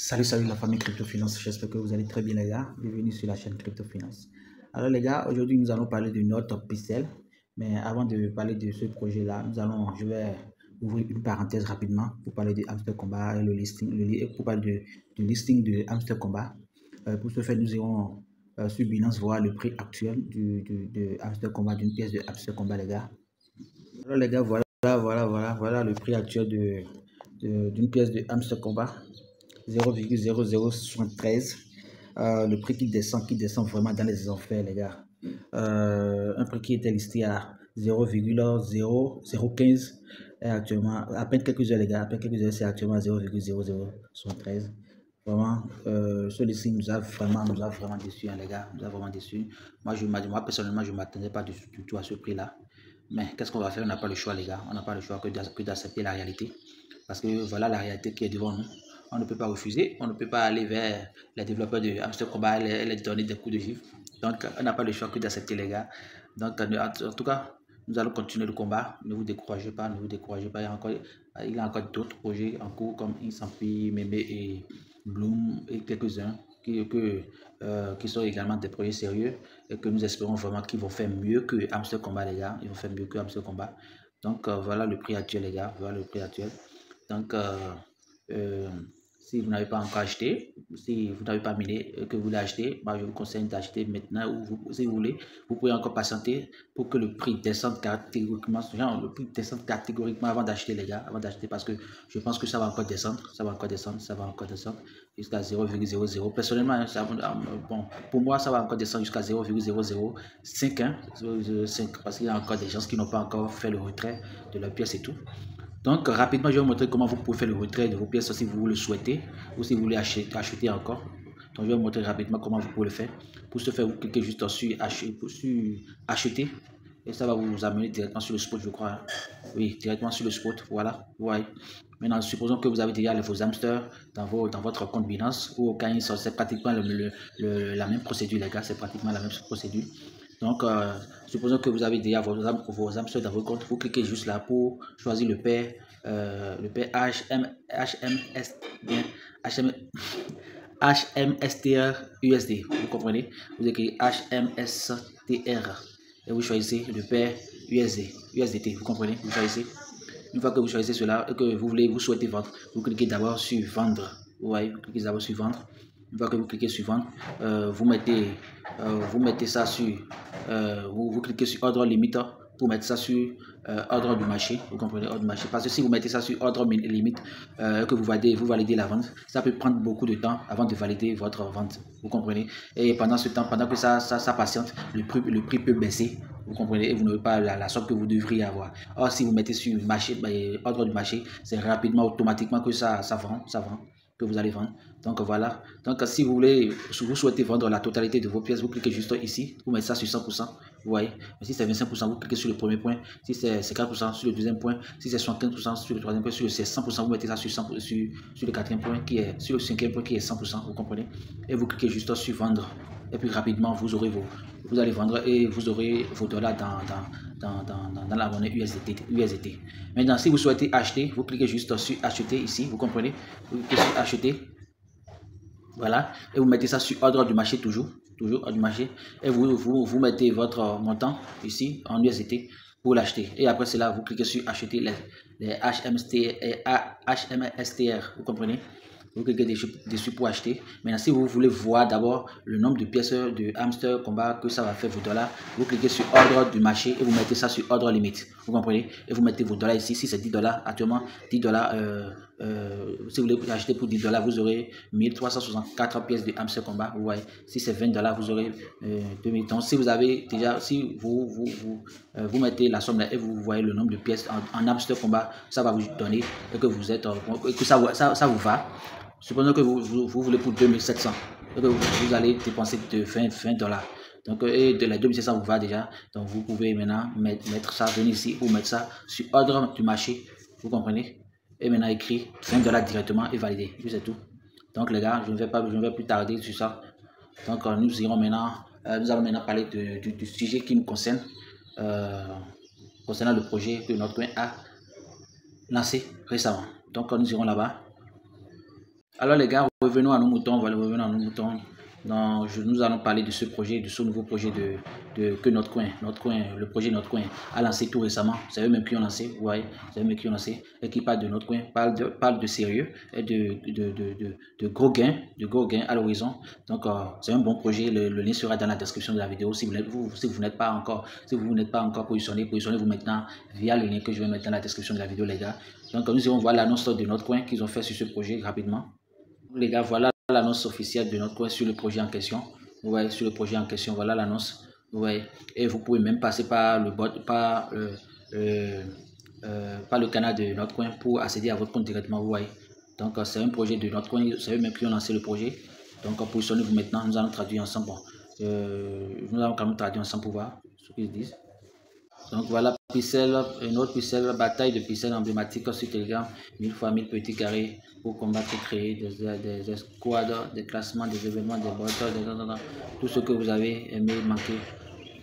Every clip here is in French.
Salut la famille Crypto Finance, j'espère que vous allez très bien les gars, bienvenue sur la chaîne Crypto Finance. Alors les gars, aujourd'hui nous allons parler de notre pixel, mais avant de parler de ce projet là, je vais ouvrir une parenthèse rapidement pour parler de Hamster Combat et le listing, pour parler du listing de Hamster Combat. Pour ce faire, nous irons sur Binance voir le prix actuel de Hamster Combat, d'une pièce de Hamster Combat les gars. Alors les gars, voilà le prix actuel d'une pièce de Hamster Combat. 0,0073. Le prix qui descend vraiment dans les enfers, les gars. Un prix qui était listé à 0,0015 et actuellement, à peine quelques heures, les gars, à peine quelques heures, c'est actuellement à 0,0073. Vraiment, ce listing nous a vraiment déçus, hein, les gars, nous a vraiment déçus. Moi personnellement, je ne m'attendais pas du tout à ce prix-là. Mais qu'est-ce qu'on va faire? On n'a pas le choix, les gars. On n'a pas le choix que d'accepter la réalité. Parce que voilà la réalité qui est devant nous. On ne peut pas refuser, on ne peut pas aller vers les développeurs de Hamster Combat et les donner des coups de gifle. Donc, on n'a pas le choix que d'accepter, les gars. Donc, en tout cas, nous allons continuer le combat. Ne vous découragez pas, ne vous découragez pas. Il y a encore d'autres projets en cours comme Insanpi, Meme et Bloom et quelques-uns qui sont également des projets sérieux et que nous espérons vraiment qu'ils vont faire mieux que Hamster Combat, les gars. Ils vont faire mieux que Hamster Combat. Donc, voilà le prix actuel, les gars. Voilà le prix actuel. Donc, si vous n'avez pas encore acheté, si vous n'avez pas miné que vous voulez acheter, je vous conseille d'acheter maintenant ou si vous voulez, vous pouvez encore patienter pour que le prix descende catégoriquement, avant d'acheter, les gars, avant d'acheter, parce que je pense que ça va encore descendre, jusqu'à 0,00. Personnellement, bon, pour moi, ça va encore descendre jusqu'à 0,005, hein, 0,05, parce qu'il y a encore des gens qui n'ont pas encore fait le retrait de leur pièce et tout. Donc, rapidement, je vais vous montrer comment vous pouvez faire le retrait de vos pièces si vous le souhaitez ou si vous voulez acheter encore. Donc, je vais vous montrer rapidement comment vous pouvez le faire. Pour ce faire, vous cliquez juste sur acheter et ça va vous amener directement sur le spot, je crois. Oui, directement sur le spot. Voilà. Ouais. Maintenant, supposons que vous avez déjà vos hamsters dans votre compte Binance ou au cas c'est pratiquement la même procédure, les gars. C'est pratiquement la même procédure. Donc, supposons que vous avez déjà vos hamsters dans vos comptes, vous cliquez juste là pour choisir le pair HMSTR USD. Vous comprenez? Vous écrivez HMSTR et vous choisissez le pair USDT. Vous comprenez? Vous choisissez. Une fois que vous choisissez cela et que vous souhaitez vendre, vous cliquez d'abord sur vendre. Vous voyez, vous cliquez d'abord sur vendre. Une fois que vous cliquez sur vendre, vous mettez ça sur, vous cliquez sur ordre limite pour mettre ça sur ordre du marché. Vous comprenez, ordre du marché. Parce que si vous mettez ça sur ordre limite, que vous validez la vente, ça peut prendre beaucoup de temps avant de valider votre vente. Vous comprenez. Et pendant ce temps, pendant que ça patiente, le prix peut baisser. Vous comprenez, et vous n'avez pas la somme que vous devriez avoir. Or, si vous mettez sur le marché, ordre du marché, c'est rapidement, automatiquement que ça vend, que vous allez vendre. Donc voilà. Donc si vous souhaitez vendre la totalité de vos pièces, vous cliquez juste ici, vous mettez ça sur 100%. Vous voyez. Mais si c'est 25%, vous cliquez sur le premier point. Si c'est 50% sur le deuxième point. Si c'est 75% sur le troisième point. Si c'est 100%, vous mettez ça sur le quatrième point sur le cinquième point qui est 100%. Vous comprenez. Et vous cliquez juste sur vendre. Et puis rapidement, vous allez vendre et vous aurez vos dollars dans la monnaie USDT. Maintenant, si vous souhaitez acheter, vous cliquez juste sur acheter ici, vous comprenez. Vous cliquez sur acheter. Voilà. Et vous mettez ça sur ordre du marché toujours ordre du marché. Et vous mettez votre montant ici en USDT pour l'acheter. Et après cela, vous cliquez sur acheter les HMSTR. Vous comprenez. Vous cliquez dessus pour acheter. Maintenant, si vous voulez voir d'abord le nombre de pièces de Hamster Combat que ça va faire vos dollars, vous cliquez sur ordre du marché et vous mettez ça sur ordre limite. Vous comprenez? Et vous mettez vos dollars ici. Si c'est 10 $, actuellement, 10 $, si vous voulez acheter pour 10 $, vous aurez 1364 pièces de Hamster Combat. Vous voyez? Si c'est 20 $, vous aurez 2000. Donc, si vous avez déjà, si vous mettez la somme là et vous voyez le nombre de pièces en Hamster Combat, ça va vous donner et que vous êtes, que ça vous va. Supposons que vous voulez pour 2700 et que vous allez dépenser de 20 $. Donc, et de la 2700 vous va déjà. Donc, vous pouvez maintenant mettre ça, venir ici ou mettre ça sur ordre du marché. Vous comprenez? Et maintenant, écrit 20 $ directement et validé. C'est tout. Donc, les gars, je ne vais plus tarder sur ça. Donc, nous allons maintenant parler du sujet qui nous concerne, concernant le projet que notre coin a lancé récemment. Donc, nous irons là-bas. Alors les gars, revenons à nos moutons, voilà, revenons à nos moutons. Donc, nous allons parler de ce projet, de ce nouveau projet que notre coin, le projet Notre Coin a lancé tout récemment. C'est eux-mêmes qui ont lancé, vous voyez, c'est eux-mêmes qui ont lancé et qui parle de Notre Coin, parle de sérieux et de gros gains à l'horizon. Donc, c'est un bon projet. Le lien sera dans la description de la vidéo. Si vous n'êtes pas encore positionné, positionnez-vous maintenant via le lien que je vais mettre dans la description de la vidéo, les gars. Donc, nous allons voir l'annonce de Notre Coin qu'ils ont fait sur ce projet rapidement. Les gars, voilà l'annonce officielle de Notre Coin sur le projet en question. Ouais, sur le projet en question, voilà l'annonce. Ouais, et vous pouvez même passer par le bot, par le canal de Notre Coin pour accéder à votre compte directement. Ouais. Donc, c'est un projet de Notre Coin, c'est eux-mêmes qui ont lancé le projet. Donc, positionnez-vous maintenant, nous allons traduire ensemble. Bon, nous allons quand même traduire ensemble pour voir ce qu'ils disent. Donc voilà, Pixel, une autre Pixel, bataille de Pixel emblématique sur Telegram, 1000 fois 1000 petits carrés pour combattre et créer des squads, des classements, des événements, des bots, tout ce que vous avez aimé manquer.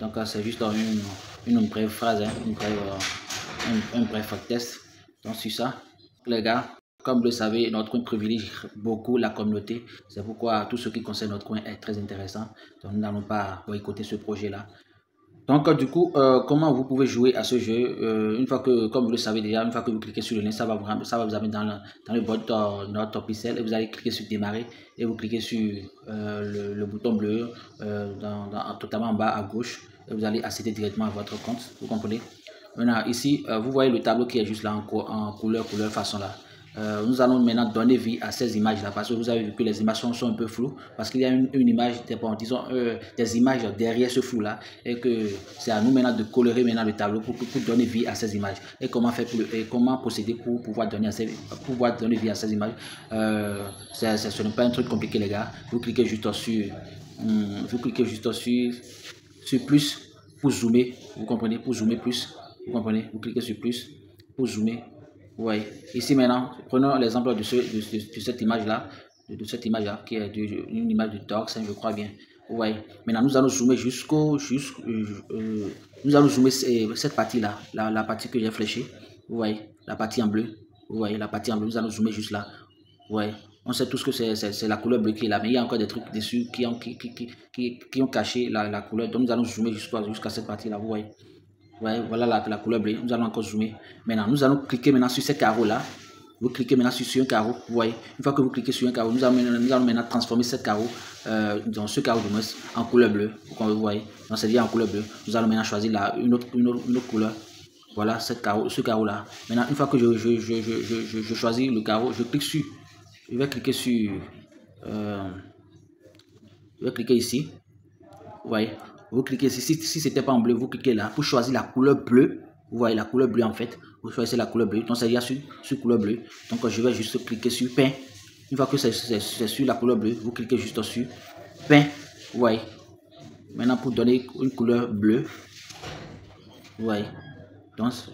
Donc c'est juste une brève phrase, hein, un bref test. Donc sur ça, les gars, comme vous le savez, notre coin privilégie beaucoup la communauté. C'est pourquoi tout ce qui concerne notre coin est très intéressant. Donc nous n'allons pas boycotter ce projet-là. Donc, du coup, comment vous pouvez jouer à ce jeu une fois que, comme vous le savez déjà, une fois que vous cliquez sur le lien, ça va vous amener dans le bot notre pixel et vous allez cliquer sur démarrer et vous cliquez sur le bouton bleu totalement en bas à gauche et vous allez accéder directement à votre compte. Vous comprenez? Maintenant, ici, vous voyez le tableau qui est juste là en couleur façon là. Nous allons maintenant donner vie à ces images là parce que vous avez vu que les images sont un peu floues parce qu'il y a une image, disons, des images derrière ce flou là et que c'est à nous maintenant de colorer maintenant le tableau pour donner vie à ces images et comment faire et comment procéder pour pouvoir donner vie à ces images. Ce n'est pas un truc compliqué les gars. Vous cliquez juste sur plus pour zoomer, vous comprenez, pour zoomer plus, vous comprenez, vous cliquez sur plus pour zoomer. Oui, ici maintenant, prenons l'exemple de cette image-là, cette image-là, qui est une image de Docs, je crois bien. Oui, maintenant nous allons zoomer nous allons zoomer cette partie-là, la partie que j'ai fléchée. Vous voyez, la partie en bleu. Vous voyez, la partie en bleu, nous allons zoomer juste là. Ouais, on sait tous que c'est la couleur bleue qui est là, mais il y a encore des trucs dessus qui ont caché la couleur. Donc nous allons zoomer jusqu'à cette partie-là, vous voyez. Ouais, voilà la couleur bleue. Nous allons encore zoomer. Maintenant, nous allons cliquer maintenant sur ces carreaux-là. Vous cliquez maintenant sur un carreau. Vous voyez, une fois que vous cliquez sur un carreau, nous allons maintenant transformer ce carreau, dans ce carreau de moins en couleur bleue. Vous voyez, donc c'est déjà en couleur bleue. Nous allons maintenant choisir une autre couleur. Voilà ce carreau-là. Maintenant, une fois que je choisis le carreau, je clique sur. Je vais cliquer sur. Je vais cliquer ici. Vous voyez, vous cliquez ici. Si c'était pas en bleu, vous cliquez là pour choisir la couleur bleue. Vous voyez la couleur bleue en fait. Vous choisissez la couleur bleue. Donc c'est déjà sur couleur bleue. Donc je vais juste cliquer sur peint. Une fois que c'est sur la couleur bleue, vous cliquez juste sur peint. Vous voyez. Maintenant pour donner une couleur bleue. Vous voyez. Donc c'est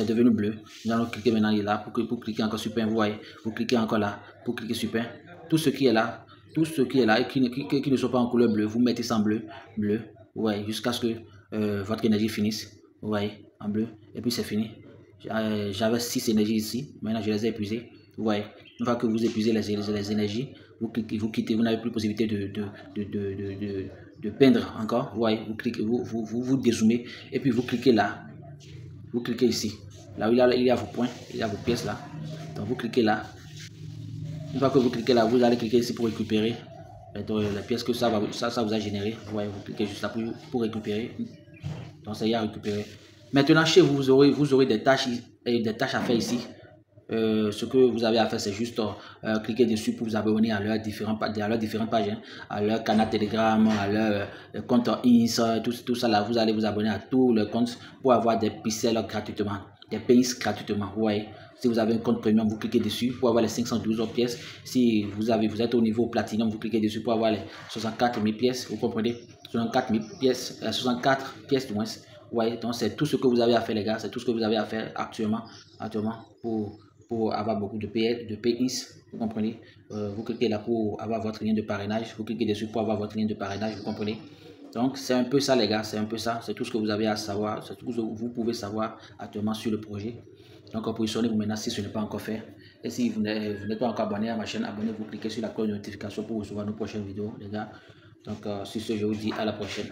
devenu bleu. Nous allons cliquer maintenant là pour cliquer encore sur peint. Vous voyez. Vous cliquez encore là pour cliquer sur peint. Tout ce qui est là et qui ne sont pas en couleur bleue, vous mettez ça en bleu, vous voyez, jusqu'à ce que votre énergie finisse, vous voyez, en bleu, et puis c'est fini. J'avais 6 énergies ici, maintenant je les ai épuisées, vous voyez. Une fois que vous épuisez les énergies, vous quittez, vous n'avez plus possibilité de peindre encore, vous voyez, vous dézoomez, et puis vous cliquez là, vous cliquez ici, là où il y a vos points, il y a vos pièces là, donc vous cliquez là. Une fois que vous cliquez là, vous allez cliquer ici pour récupérer les pièces que ça vous a généré. Vous voyez, vous cliquez juste là pour récupérer. Donc ça y est récupéré. Maintenant chez vous, vous aurez des tâches à faire ici. Ce que vous avez à faire, c'est juste cliquer dessus pour vous abonner à leurs différentes pages, hein, à leur canal Telegram, à leur compte Ins, tout ça là. Vous allez vous abonner à tous les comptes pour avoir des pixels gratuitement, des pays gratuitement. Vous voyez. Si vous avez un compte premium, vous cliquez dessus pour avoir les 512 autres pièces. Si vous êtes au niveau platinum, vous cliquez dessus pour avoir les 64 000 pièces. Vous comprenez? 64 000 pièces, 64 pièces du moins. Ouais, donc c'est tout ce que vous avez à faire, les gars. C'est tout ce que vous avez à faire actuellement pour avoir beaucoup de PIs. Vous comprenez? Vous cliquez là pour avoir votre lien de parrainage. Vous cliquez dessus pour avoir votre lien de parrainage. Vous comprenez? Donc, c'est un peu ça, les gars. C'est un peu ça. C'est tout ce que vous avez à savoir. C'est tout ce que vous pouvez savoir actuellement sur le projet. Donc, positionnez-vous maintenant si ce n'est pas encore fait. Et si vous n'êtes pas encore abonné à ma chaîne, abonnez-vous, cliquez sur la cloche de notification pour recevoir nos prochaines vidéos, les gars. Donc, sur ce, je vous dis à la prochaine.